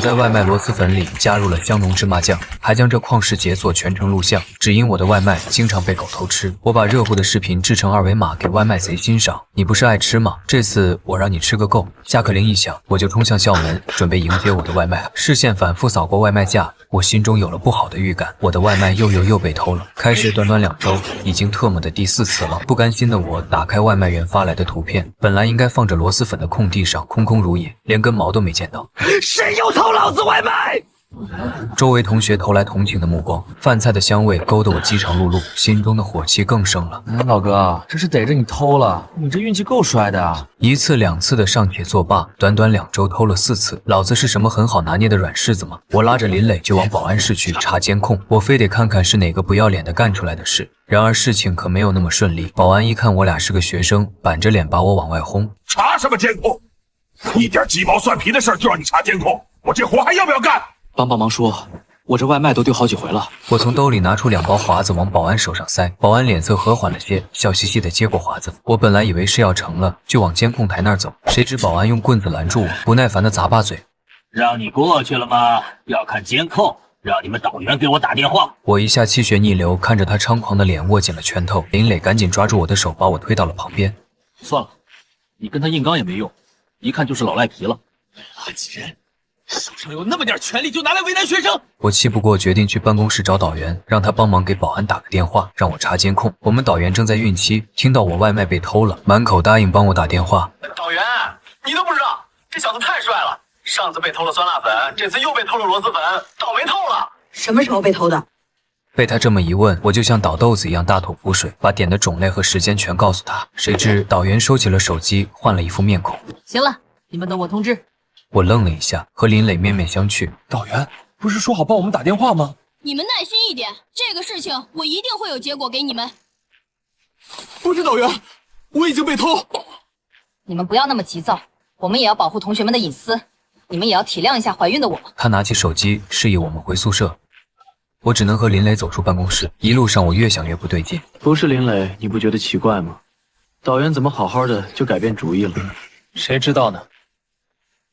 在外卖螺蛳粉里加入了香浓芝麻酱，还将这旷世杰作全程录像。只因我的外卖经常被狗偷吃，我把热乎的视频制成二维码给外卖贼欣赏。你不是爱吃吗？这次我让你吃个够。下课铃一响，我就冲向校门，准备迎接我的外卖。视线反复扫过外卖架，我心中有了不好的预感，我的外卖又被偷了。开始短短2周，已经特么的第4次了。不甘心的我打开外卖员发来的图片，本来应该放着螺蛳粉的空地上空空如也，连根毛都没见到。谁又偷老子外卖？周围同学投来同情的目光，饭菜的香味勾得我饥肠辘辘，心中的火气更盛了。老哥，这是逮着你偷了，你这运气够衰的啊！1次2次的尚且作罢，短短2周偷了4次，老子是什么很好拿捏的软柿子吗？我拉着林磊就往保安室去查监控，我非得看看是哪个不要脸的干出来的事。然而事情可没有那么顺利，保安一看我俩是个学生，板着脸把我往外轰。查什么监控？一点鸡毛蒜皮的事就让你查监控，我这活还要不要干？帮忙说，我这外卖都丢好几回了。我从兜里拿出2包华子往保安手上塞，保安脸色和缓了些，笑嘻嘻的接过华子。我本来以为事要成了，就往监控台那儿走，谁知保安用棍子拦住我，不耐烦的咂巴嘴：“让你过去了吗？要看监控，让你们导员给我打电话。”我一下气血逆流，看着他猖狂的脸，握紧了拳头。林磊赶紧抓住我的手，把我推到了旁边。算了，你跟他硬刚也没用，一看就是老赖皮了。垃圾人！手上有那么点权利就拿来为难学生！我气不过，决定去办公室找导员，让他帮忙给保安打个电话，让我查监控。我们导员正在孕期，听到我外卖被偷了，满口答应帮我打电话。导员，你都不知道，这小子太帅了，上次被偷了酸辣粉，这次又被偷了螺蛳粉，倒霉透了。什么时候被偷的？被他这么一问，我就像倒豆子一样大吐苦水，把点的种类和时间全告诉他。谁知导员收起了手机，换了一副面孔。行了，你们等我通知。我愣了一下，和林磊面面相觑。导员，不是说好帮我们打电话吗？你们耐心一点，这个事情我一定会有结果给你们。不是导员，我已经被偷。你们不要那么急躁，我们也要保护同学们的隐私，你们也要体谅一下怀孕的我。他拿起手机示意我们回宿舍，我只能和林磊走出办公室。一路上我越想越不对劲。不是林磊，你不觉得奇怪吗？导员怎么好好的就改变主意了？谁知道呢？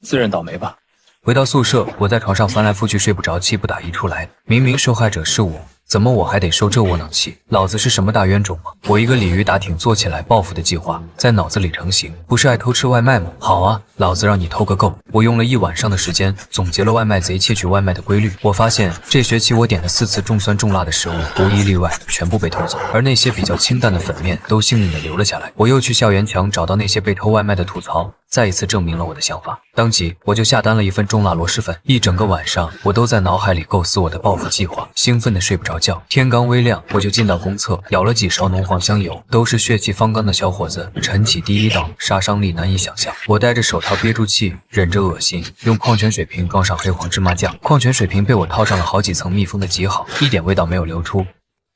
自认倒霉吧。回到宿舍，我在床上翻来覆去睡不着，气不打一处来。明明受害者是我，怎么我还得受这窝囊气？老子是什么大冤种吗？我一个鲤鱼打挺做起来报复的计划在脑子里成型。不是爱偷吃外卖吗？好啊，老子让你偷个够！我用了1晚上的时间总结了外卖贼窃取外卖的规律。我发现这学期我点的4次重酸重辣的食物无一例外全部被偷走，而那些比较清淡的粉面都幸运的留了下来。我又去校园墙找到那些被偷外卖的吐槽，再一次证明了我的想法。当即我就下单了1份重辣螺蛳粉。一整个晚上我都在脑海里构思我的报复计划，兴奋的睡不着觉。天刚微亮，我就进到公厕，舀了几勺浓黄香油。都是血气方刚的小伙子，晨起第一道，杀伤力难以想象。我戴着手套憋住气，忍着恶心，用矿泉水瓶装上黑黄芝麻酱。矿泉水瓶被我套上了好几层，密封的极好，一点味道没有流出。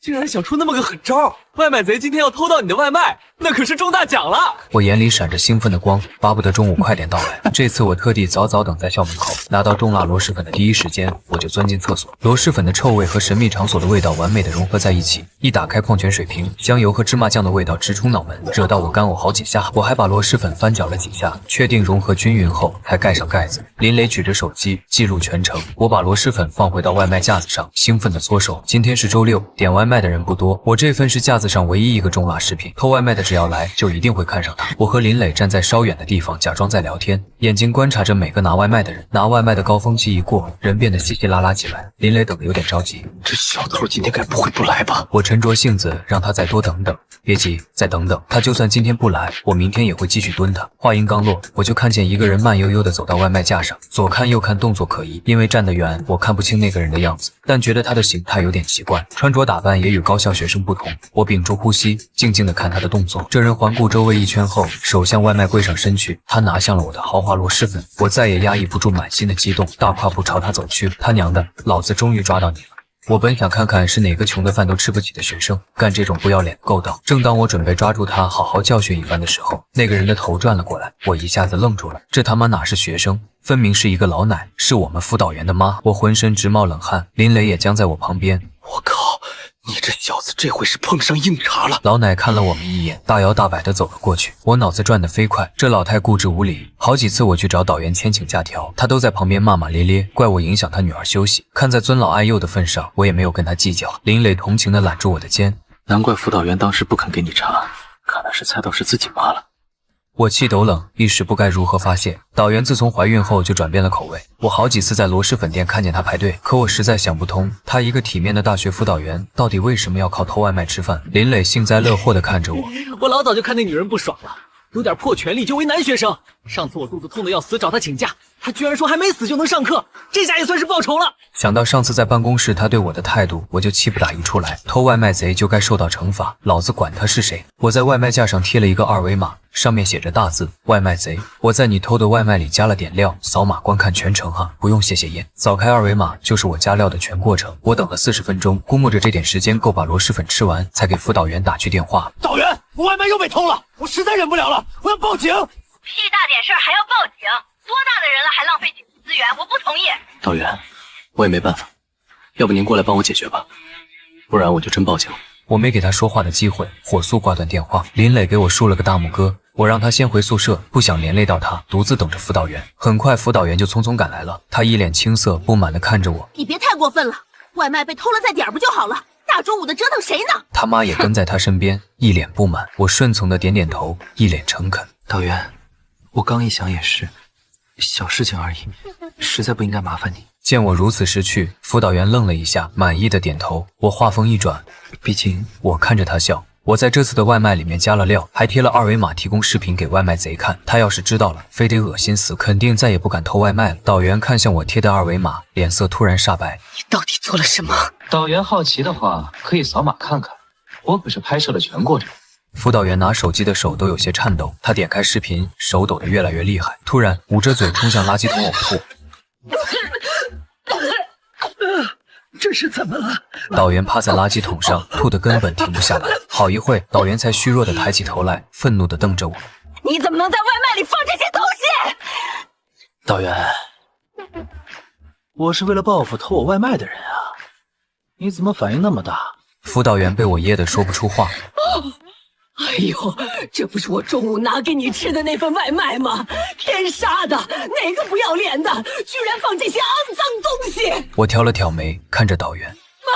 竟然想出那么个狠招！外卖贼今天要偷到你的外卖，那可是中大奖了！我眼里闪着兴奋的光，巴不得中午快点到来。这次我特地早早等在校门口，拿到重辣螺蛳粉的第一时间，我就钻进厕所。螺蛳粉的臭味和神秘场所的味道完美的融合在一起，一打开矿泉水瓶，香油和芝麻酱的味道直冲脑门，惹到我干呕好几下。我还把螺蛳粉翻搅了几下，确定融合均匀后，才盖上盖子。林磊举着手机记录全程，我把螺蛳粉放回到外卖架子上，兴奋的搓手。今天是周6，点外卖的人不多，我这份是架子上唯一一个重辣食品，偷外卖的只要来就一定会看上它。我和林磊站在稍远的地方，假装在聊天，眼睛观察着每个拿外卖的人。拿外卖的高峰期一过，人变得稀稀拉拉起来。林磊等得有点着急，这小偷今天该不会不来吧？我沉着性子让他再多等等。别急，再等等，他就算今天不来，我明天也会继续蹲他。话音刚落，我就看见一个人慢悠悠地走到外卖架上，左看右看，动作可疑。因为站得远，我看不清那个人的样子，但觉得他的形态有点奇怪，穿着打扮也与高校学生不同。我屏住呼吸，静静地看他的动作。这人环顾周围一圈后，手向外卖柜上伸去，他拿向了我的豪华螺蛳粉。我再也压抑不住满心的激动，大跨步朝他走去。他娘的，老子终于抓到你了！我本想看看是哪个穷的饭都吃不起的学生干这种不要脸的勾当。正当我准备抓住他好好教训一番的时候，那个人的头转了过来，我一下子愣住了。这他妈哪是学生，分明是一个老奶，是我们辅导员的妈。我浑身直冒冷汗，林磊也僵在我旁边。我靠，你这小子这回是碰上硬茬了。老奶看了我们一眼，大摇大摆地走了过去。我脑子转得飞快，这老太固执无理。好几次我去找导员签请假条，她都在旁边骂骂咧咧，怪我影响她女儿休息。看在尊老爱幼的份上，我也没有跟她计较。林磊同情地揽住我的肩，难怪辅导员当时不肯给你查，看来是猜到是自己妈了。我气抖冷，一时不该如何发泄。导员自从怀孕后就转变了口味，我好几次在螺蛳粉店看见她排队，可我实在想不通，她一个体面的大学辅导员，到底为什么要靠偷外卖吃饭？林磊幸灾乐祸地看着我，我老早就看那女人不爽了，有点破权力就为难学生。上次我肚子痛得要死，找她请假，她居然说还没死就能上课，这下也算是报仇了。想到上次在办公室他对我的态度，我就气不打一处来。偷外卖贼就该受到惩罚，老子管他是谁！我在外卖架上贴了一个二维码，上面写着大字“外卖贼”。我在你偷的外卖里加了点料，扫码观看全程哈，不用谢谢烟。扫开二维码就是我加料的全过程。我等了40分钟，估摸着这点时间够把螺蛳粉吃完，才给辅导员打去电话。导员，我外卖又被偷了，我实在忍不了了，我要报警！屁大点事儿还要报警？多大的人了还浪费警资源？我不同意。导员，我也没办法，要不您过来帮我解决吧，不然我就真报警了。我没给他说话的机会，火速挂断电话。林磊给我竖了个大拇哥，我让他先回宿舍，不想连累到他，独自等着辅导员。很快辅导员就匆匆赶来了，他一脸青涩不满地看着我。你别太过分了，外卖被偷了再点不就好了？大中午的折腾谁呢？他妈也跟在他身边，一脸不满。我顺从的点点头，一脸诚恳。导员，我刚一想也是，小事情而已，实在不应该麻烦你。见我如此识趣，辅导员愣了一下，满意的点头。我话锋一转，毕竟我看着他笑。我在这次的外卖里面加了料，还贴了二维码提供视频给外卖贼看。他要是知道了，非得恶心死，肯定再也不敢偷外卖了。导员看向我贴的二维码，脸色突然煞白。你到底做了什么？导员好奇的话，可以扫码看看，我可是拍摄了全过程。辅导员拿手机的手都有些颤抖，他点开视频，手抖得越来越厉害，突然捂着嘴冲向垃圾桶呕吐。这是怎么了？导员趴在垃圾桶上，吐得根本停不下来。好一会，导员才虚弱地抬起头来，愤怒地瞪着我。你怎么能在外卖里放这些东西？导员，我是为了报复偷我外卖的人啊，你怎么反应那么大？辅导员被我噎得说不出话。哎呦，这不是我中午拿给你吃的那份外卖吗？天杀的，哪个不要脸的，居然放这些肮脏东西！我挑了挑眉，看着导员。妈，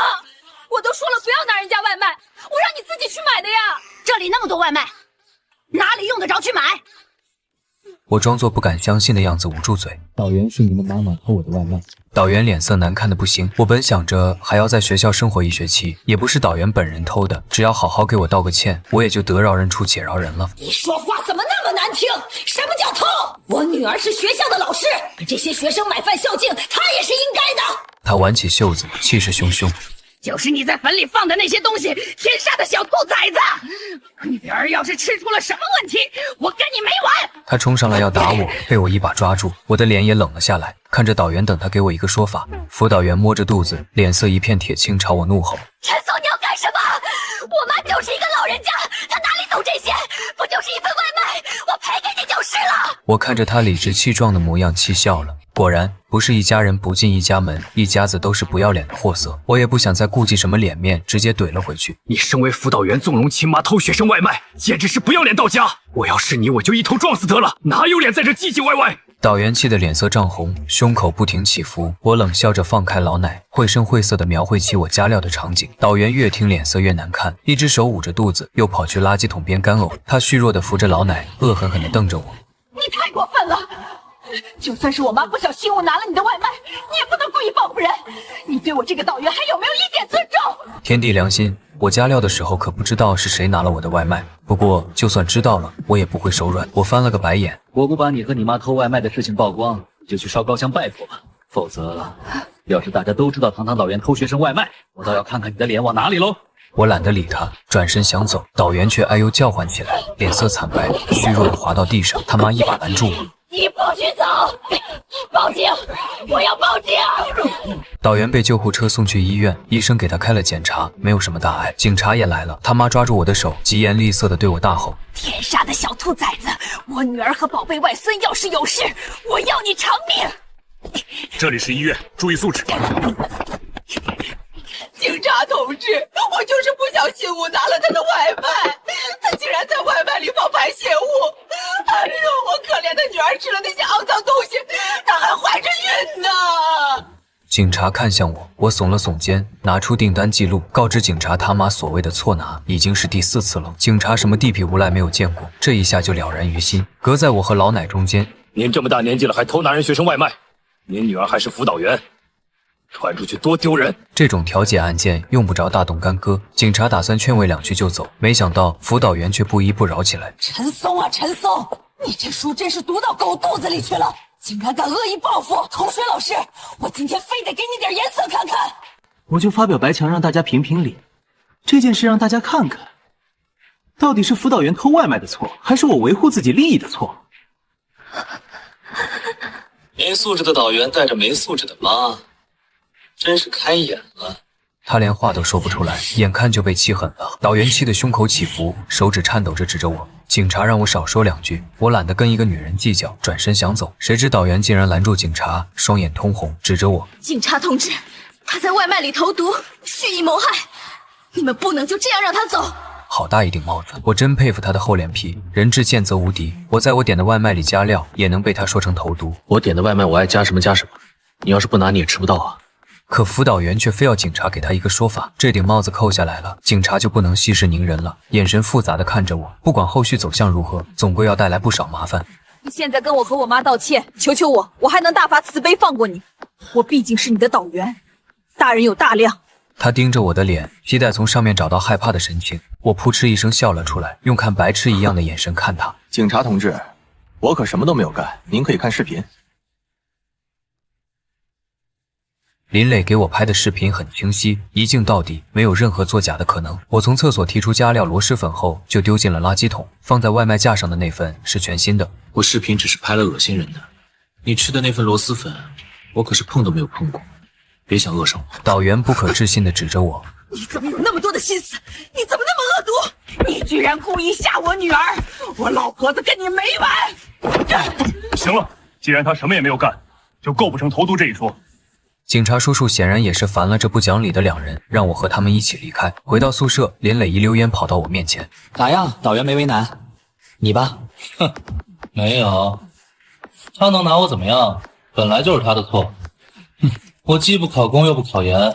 我都说了不要拿人家外卖，我让你自己去买的呀。这里那么多外卖，哪里用得着去买？我装作不敢相信的样子，捂住嘴。导员是你们妈妈偷我的外卖。导员脸色难看的不行。我本想着还要在学校生活1学期，也不是导员本人偷的，只要好好给我道个歉，我也就得饶人处且饶人了。你说话怎么那么难听？什么叫偷？我女儿是学校的老师，给这些学生买饭孝敬，她也是应该的。他挽起袖子，气势汹汹。就是你在坟里放的那些东西，天杀的小兔崽子！女儿要是吃出了什么问题，我跟你没完！他冲上来要打我，被我一把抓住，我的脸也冷了下来，看着导员等他给我一个说法。辅导员摸着肚子，脸色一片铁青，朝我怒吼：陈松，你要干什么？我妈就是一个老人家，她哪里懂这些？不就是一份外卖，我赔给你就是了。我看着他理直气壮的模样，气笑了。果然不是一家人不进一家门，一家子都是不要脸的货色。我也不想再顾忌什么脸面，直接怼了回去。你身为辅导员纵容亲妈偷学生外卖，简直是不要脸到家！我要是你，我就一头撞死得了，哪有脸在这唧唧歪歪？导员气得脸色涨红，胸口不停起伏。我冷笑着放开老奶，绘声绘色地描绘起我加料的场景。导员越听脸色越难看，一只手捂着肚子，又跑去垃圾桶边干呕。他虚弱地扶着老奶，恶狠狠地瞪着我。你太过分了！就算是我妈不小心误拿了你的外卖，你也不能故意报复人。你对我这个导员还有没有一点尊重？天地良心，我加料的时候可不知道是谁拿了我的外卖。不过就算知道了，我也不会手软。我翻了个白眼，我不把你和你妈偷外卖的事情曝光，就去烧高香拜佛吧。否则，要是大家都知道堂堂导员偷学生外卖，我倒要看看你的脸往哪里喽。我懒得理他，转身想走，导员却哎呦叫唤起来，脸色惨白，虚弱地滑到地上。他妈一把拦住我。你不许走！报警！我要报警！导员被救护车送去医院，医生给他开了检查，没有什么大碍。警察也来了，他妈抓住我的手，疾言厉色地对我大吼：天杀的小兔崽子！我女儿和宝贝外孙要是有事，我要你偿命！这里是医院，注意素质。警察同志，我小信物拿了他的外卖，他竟然在外卖里放排泄物！哎呦，我可怜的女儿吃了那些肮脏东西，她还怀着孕呢！警察看向我，我耸了耸肩，拿出订单记录，告知警察他妈所谓的错拿已经是第4次了。警察什么地痞无赖没有见过，这一下就了然于心。隔在我和老奶中间，您这么大年纪了还偷拿人学生外卖，您女儿还是辅导员，传出去多丢人！这种调解案件用不着大动干戈，警察打算劝慰2句就走，没想到辅导员却不依不饶起来。陈松啊，陈松，你这书真是读到狗肚子里去了！竟然敢恶意报复同学老师，我今天非得给你点颜色看看！我就发表白墙让大家评评理，这件事让大家看看，到底是辅导员偷外卖的错，还是我维护自己利益的错？没素质的导员带着没素质的妈，真是开眼了。他连话都说不出来，眼看就被气狠了。导员气得胸口起伏，手指颤抖着指着我。警察让我少说2句，我懒得跟一个女人计较，转身想走，谁知导员竟然拦住警察，双眼通红，指着我：警察同志，他在外卖里投毒，蓄意谋害，你们不能就这样让他走。好大一顶帽子，我真佩服他的厚脸皮。人至贱则无敌，我在我点的外卖里加料，也能被他说成投毒。我点的外卖我爱加什么加什么，你要是不拿你也吃不到啊。可辅导员却非要警察给他一个说法，这顶帽子扣下来了，警察就不能息事宁人了，眼神复杂的看着我，不管后续走向如何，总归要带来不少麻烦。你现在跟我和我妈道歉，求求我，我还能大发慈悲放过你。我毕竟是你的导员，大人有大量。他盯着我的脸，期待从上面找到害怕的神情。我扑哧一声笑了出来，用看白痴一样的眼神看他。警察同志，我可什么都没有干，您可以看视频。林磊给我拍的视频很清晰，一镜到底，没有任何作假的可能。我从厕所提出加料螺蛳粉后，就丢进了垃圾桶。放在外卖架上的那份是全新的。我视频只是拍了恶心人的，你吃的那份螺蛳粉，我可是碰都没有碰过，别想扼手。导员不可置信地指着我：你怎么有那么多的心思？你怎么那么恶毒？你居然故意吓我女儿！我老婆子跟你没完！行了，既然他什么也没有干，就构不成投毒这一说。警察叔叔显然也是烦了这不讲理的2人，让我和他们一起离开。回到宿舍，林磊一溜烟跑到我面前：咋样，导员没为难你吧？哼，没有，他能拿我怎么样？本来就是他的错。哼，我既不考公又不考研，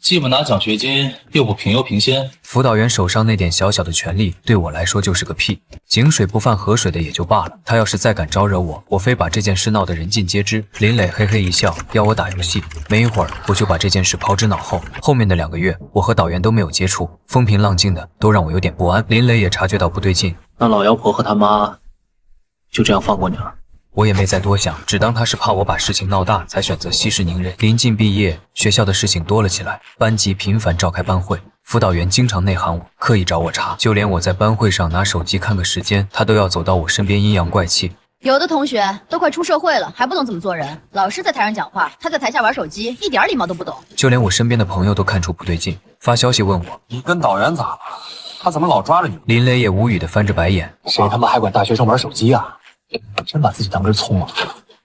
既不拿奖学金又不评优评先。辅导员手上那点小小的权利对我来说就是个屁，井水不犯河水的也就罢了，他要是再敢招惹我，我非把这件事闹得人尽皆知。林磊嘿嘿一笑，要我打游戏。没一会儿我就把这件事抛之脑后。后面的2个月，我和导员都没有接触，风平浪静的，都让我有点不安。林磊也察觉到不对劲，那老妖婆和他妈就这样放过你了？我也没再多想，只当他是怕我把事情闹大，才选择息事宁人。临近毕业，学校的事情多了起来，班级频繁召开班会，辅导员经常内涵我，刻意找我茬，就连我在班会上拿手机看个时间，他都要走到我身边阴阳怪气。有的同学都快出社会了，还不懂怎么做人。老师在台上讲话，他在台下玩手机，一点礼貌都不懂。就连我身边的朋友都看出不对劲，发消息问我：你跟导员咋了？他怎么老抓着你？林磊也无语的翻着白眼：谁他妈还管大学生玩手机啊？真把自己当根葱了。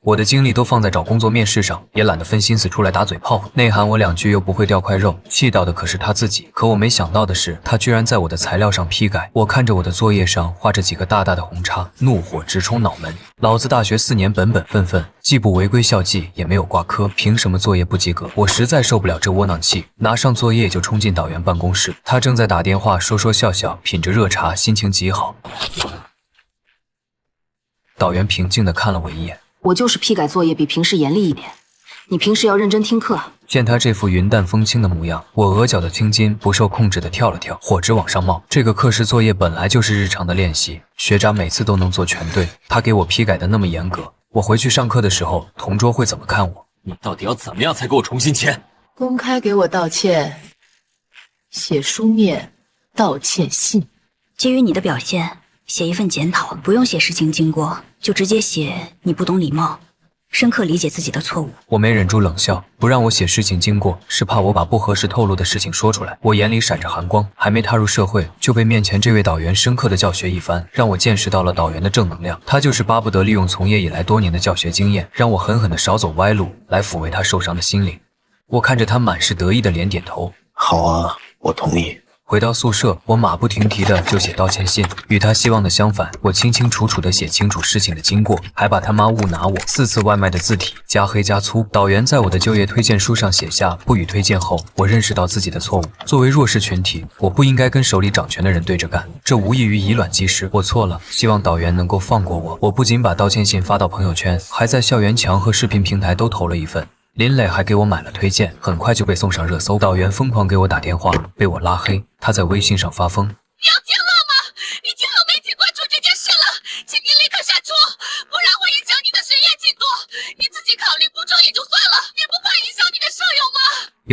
我的精力都放在找工作面试上，也懒得分心思出来打嘴炮，内涵我2句又不会掉块肉，气到的可是他自己。可我没想到的是，他居然在我的材料上批改。我看着我的作业上画着几个大大的红叉，怒火直冲脑门。老子大学4年本本分分，既不违规校纪，也没有挂科，凭什么作业不及格？我实在受不了这窝囊气，拿上作业就冲进导员办公室。他正在打电话，说说笑笑，品着热茶，心情极好。导员平静地看了我一眼：我就是批改作业比平时严厉一点，你平时要认真听课。见他这副云淡风轻的模样，我额角的青筋不受控制地跳了跳，火直往上冒。这个课时作业本来就是日常的练习，学长每次都能做全对，他给我批改的那么严格，我回去上课的时候，同桌会怎么看我？你到底要怎么样才给我重新签？公开给我道歉，写书面道歉信。基于你的表现，写一份检讨，不用写事情经过，就直接写你不懂礼貌，深刻理解自己的错误。我没忍住冷笑，不让我写事情经过，是怕我把不合适透露的事情说出来。我眼里闪着寒光，还没踏入社会，就被面前这位导员深刻的教学一番，让我见识到了导员的正能量。他就是巴不得利用从业以来多年的教学经验，让我狠狠的少走歪路，来抚慰他受伤的心灵。我看着他满是得意的脸点头。好啊，我同意。回到宿舍，我马不停蹄的就写道歉信。与他希望的相反，我清清楚楚的写清楚事情的经过，还把他妈误拿我4次外卖的字体加黑加粗。导员在我的就业推荐书上写下不予推荐后，我认识到自己的错误。作为弱势群体，我不应该跟手里掌权的人对着干，这无异于以卵击石。我错了，希望导员能够放过我。我不仅把道歉信发到朋友圈，还在校园墙和视频平台都投了一份。林磊还给我买了推荐，很快就被送上热搜。导员疯狂给我打电话，被我拉黑。他在微信上发疯：“你要听话吗？已经有媒体关注这件事了，请您立刻删除，不然会影响你的学业进度。你自己考虑不周也就算了，你不怕影响你的舍友吗？”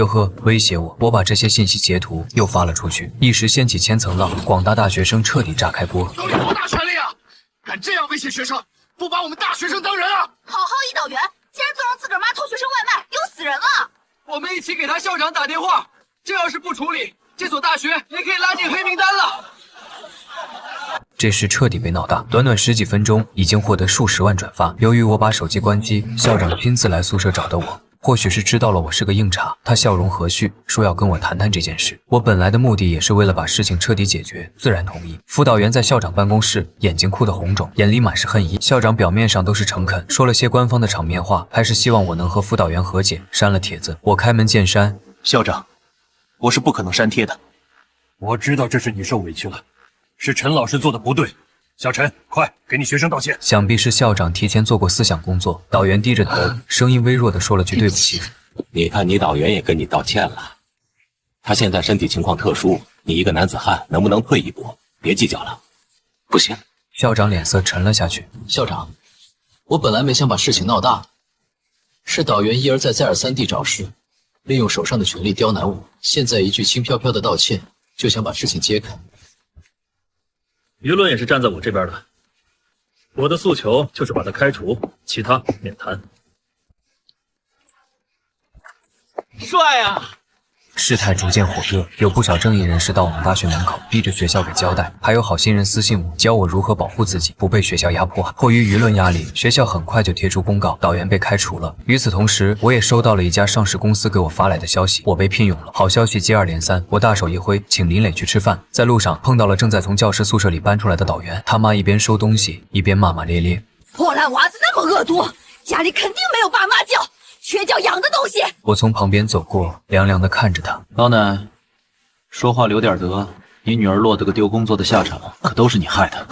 哟呵，威胁我！我把这些信息截图又发了出去，一时掀起千层浪，广大大学生彻底炸开锅。都有多大权力啊？敢这样威胁学生，不把我们大学生当人啊！好好一导员，竟然纵容自个儿妈偷学生外卖，丢死人了！我们一起给他校长打电话，这要是不处理，这所大学也可以拉进黑名单了。这事彻底被闹大，短短10几分钟已经获得数十万转发。由于我把手机关机，校长亲自来宿舍找的我。或许是知道了我是个硬茬，他笑容和煦，说要跟我谈谈这件事。我本来的目的也是为了把事情彻底解决，自然同意。辅导员在校长办公室，眼睛哭得红肿，眼里满是恨意。校长表面上都是诚恳，说了些官方的场面话，还是希望我能和辅导员和解。删了帖子，我开门见山：校长，我是不可能删帖的。我知道这是你受委屈了，是陈老师做的不对。小陈，快给你学生道歉！想必是校长提前做过思想工作。导员低着头，声音微弱地说了句对不起。你看你导员也跟你道歉了，他现在身体情况特殊，你一个男子汉能不能退一步，别计较了。不行，校长脸色沉了下去。校长，我本来没想把事情闹大，是导员一而再再而三地找事，利用手上的权力刁难我，现在一句轻飘飘的道歉就想把事情揭开。舆论也是站在我这边的，我的诉求就是把他开除，其他免谈。帅啊！事态逐渐火热，有不少正义人士到我们大学门口，逼着学校给交代，还有好心人私信我，教我如何保护自己，不被学校压迫。迫于舆论压力，学校很快就贴出公告，导员被开除了。与此同时，我也收到了一家上市公司给我发来的消息，我被聘用了。好消息接二连三，我大手一挥，请林磊去吃饭。在路上碰到了正在从教师宿舍里搬出来的导员，他妈一边收东西，一边骂骂咧咧：“破烂娃子那么恶毒，家里肯定没有爸妈教。”缺教养的东西！我从旁边走过，凉凉地看着他。老奶，说话留点德，你女儿落得个丢工作的下场，可都是你害的。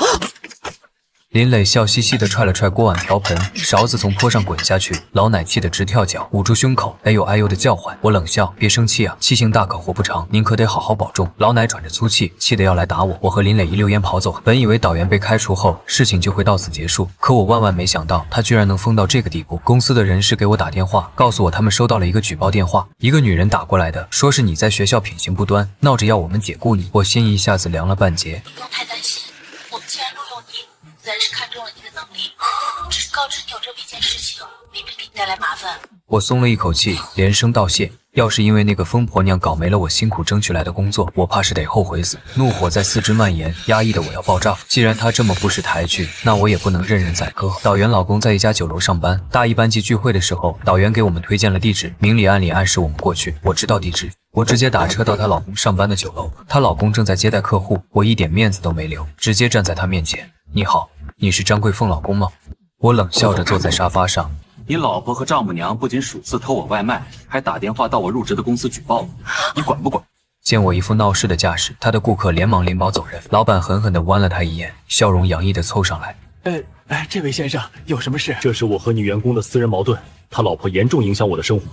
林磊笑嘻嘻地踹了踹锅碗瓢盆，勺子从坡上滚下去，老奶气得直跳脚，捂住胸口，哎呦哎呦的叫唤。我冷笑，别生气啊，气性大可活不长，您可得好好保重。老奶喘着粗气，气得要来打我。我和林磊一溜烟跑走。本以为导员被开除后，事情就会到此结束，可我万万没想到，他居然能疯到这个地步。公司的人事给我打电话，告诉我他们收到了一个举报电话，一个女人打过来的，说是你在学校品行不端，闹着要我们解雇你。我心一下子凉了半截。不用太担心，我们既然录用你，自然是看中了你的能力，只是告知你有这么一件事情，避免给你带来麻烦。我松了一口气，连声道谢。要是因为那个疯婆娘搞没了我辛苦争取来的工作，我怕是得后悔死。怒火在四肢蔓延，压抑的我要爆炸。既然她这么不识抬举，那我也不能任人宰割。导员老公在一家酒楼上班，大一班级聚会的时候，导员给我们推荐了地址，明里暗里暗示我们过去。我知道地址，我直接打车到她老公上班的酒楼。她老公正在接待客户，我一点面子都没留，直接站在她面前。你好，你是张桂凤老公吗？我冷笑着坐在沙发上。你老婆和丈母娘不仅数次偷我外卖，还打电话到我入职的公司举报我，你管不管？见我一副闹事的架势，他的顾客连忙拎包走人。老板狠狠地剜了他一眼，笑容洋溢地凑上来：“这位先生有什么事？这是我和你员工的私人矛盾，他老婆严重影响我的生活。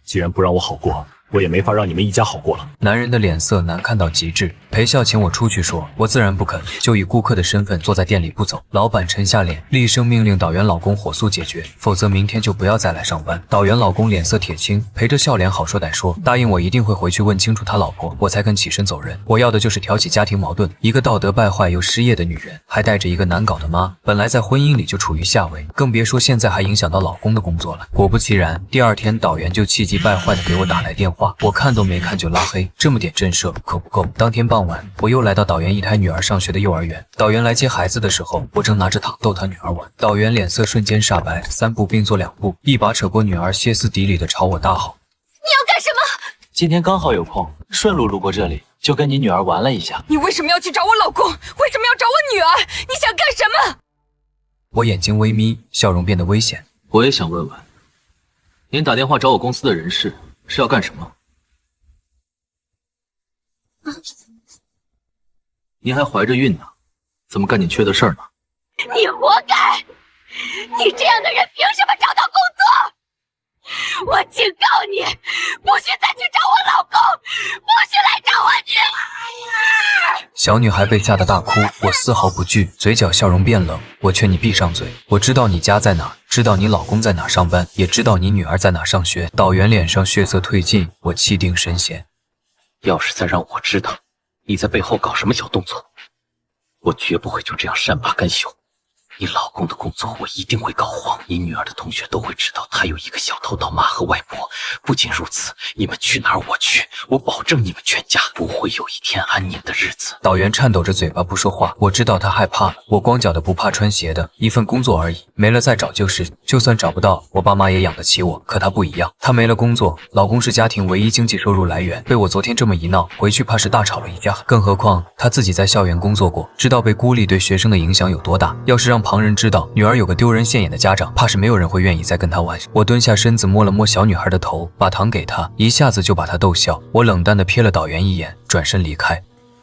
既然不让我好过，我也没法让你们一家好过了。”男人的脸色难看到极致，陪笑请我出去说，我自然不肯，就以顾客的身份坐在店里不走。老板沉下脸，厉声命令导员老公火速解决，否则明天就不要再来上班。导员老公脸色铁青，陪着笑脸好说歹说，答应我一定会回去问清楚他老婆，我才肯起身走人。我要的就是挑起家庭矛盾，一个道德败坏又失业的女人，还带着一个难搞的妈，本来在婚姻里就处于下位，更别说现在还影响到老公的工作了。果不其然，第二天导员就气急败坏的给我打来电话，我看都没看就拉黑，这么点震慑可不够。当天傍晚，我又来到导员一胎女儿上学的幼儿园，导员来接孩子的时候，我正拿着糖逗他女儿玩，导员脸色瞬间煞白，三步并作两步，一把扯过女儿，歇斯底里的朝我大吼：“你要干什么？”今天刚好有空，顺路路过这里，就跟你女儿玩了一下。你为什么要去找我老公？为什么要找我女儿？你想干什么？我眼睛微眯，笑容变得危险。我也想问问，您打电话找我公司的人事是要干什么？您还怀着孕呢，怎么干点缺德事儿呢？你活该！你这样的人凭什么找到工作？我警告你，不许再去找我老公，不许来找我女儿！小女孩被吓得大哭，我丝毫不惧，嘴角笑容变冷。我劝你闭上嘴。我知道你家在哪，知道你老公在哪上班，也知道你女儿在哪上学。导员脸上血色褪尽，我气定神闲。要是再让我知道你在背后搞什么小动作，我绝不会就这样善罢甘休。你老公的工作我一定会搞黄，你女儿的同学都会知道他有一个小偷盗妈和外婆。不仅如此，你们去哪儿我去，我保证你们全家不会有一天安宁的日子。导员颤抖着嘴巴不说话，我知道他害怕了。我光脚的不怕穿鞋的，一份工作而已，没了再找就是。就算找不到，我爸妈也养得起我。可他不一样，他没了工作，老公是家庭唯一经济收入来源，被我昨天这么一闹，回去怕是大吵了一架。更何况他自己在校园工作过，知道被孤立对学生的影响有多大。要是让旁人知道女儿有个丢人现眼的家长，怕是没有人会愿意再跟她玩。我蹲下身子摸了摸小女孩的头，把糖给她，一下子就把她逗笑。我冷淡地瞥了导员一眼，转身离开。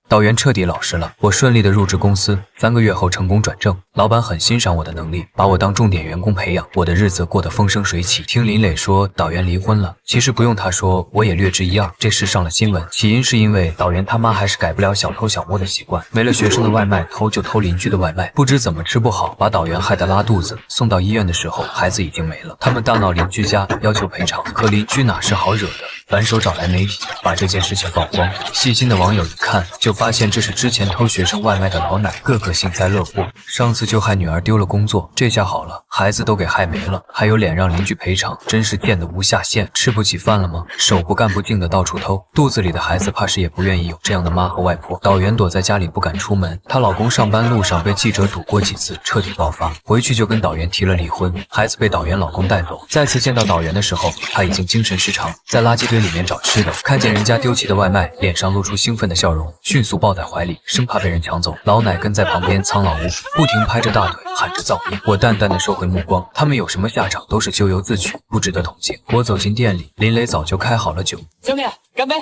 导员彻底老实了，我顺利的入职公司，3个月后成功转正，老板很欣赏我的能力，把我当重点员工培养，我的日子过得风生水起。听林磊说导员离婚了，其实不用他说，我也略知一二。这事上了新闻，起因是因为导员他妈还是改不了小偷小摸的习惯，没了学生的外卖，偷就偷邻居的外卖，不知怎么吃不好，把导员害得拉肚子，送到医院的时候孩子已经没了。他们大闹邻居家，要求赔偿，可邻居哪是好惹的，反手找来媒体把这件事情曝光。细心的网友一看就发现这是之前偷学生外卖的老奶，个个幸灾乐祸。上次就害女儿丢了工作，这下好了，孩子都给害没了，还有脸让邻居赔偿，真是贱得无下限。吃不起饭了吗？手不干不净的到处偷，肚子里的孩子怕是也不愿意有这样的妈和外婆。导员躲在家里不敢出门，她老公上班路上被记者堵过几次，彻底爆发，回去就跟导员提了离婚，孩子被导员老公带走。再次见到导员的时候，他已经精神失常，在垃圾堆里面找吃的，看见人家丢弃的外卖，脸上露出兴奋的笑容，迅速抱在怀里，生怕被人抢走。老奶跟在旁边苍老无，不停拍着大腿喊着造孽。我淡淡的收回目光，他们有什么下场都是咎由自取，不值得同情。我走进店里，林磊早就开好了酒。兄弟，干杯！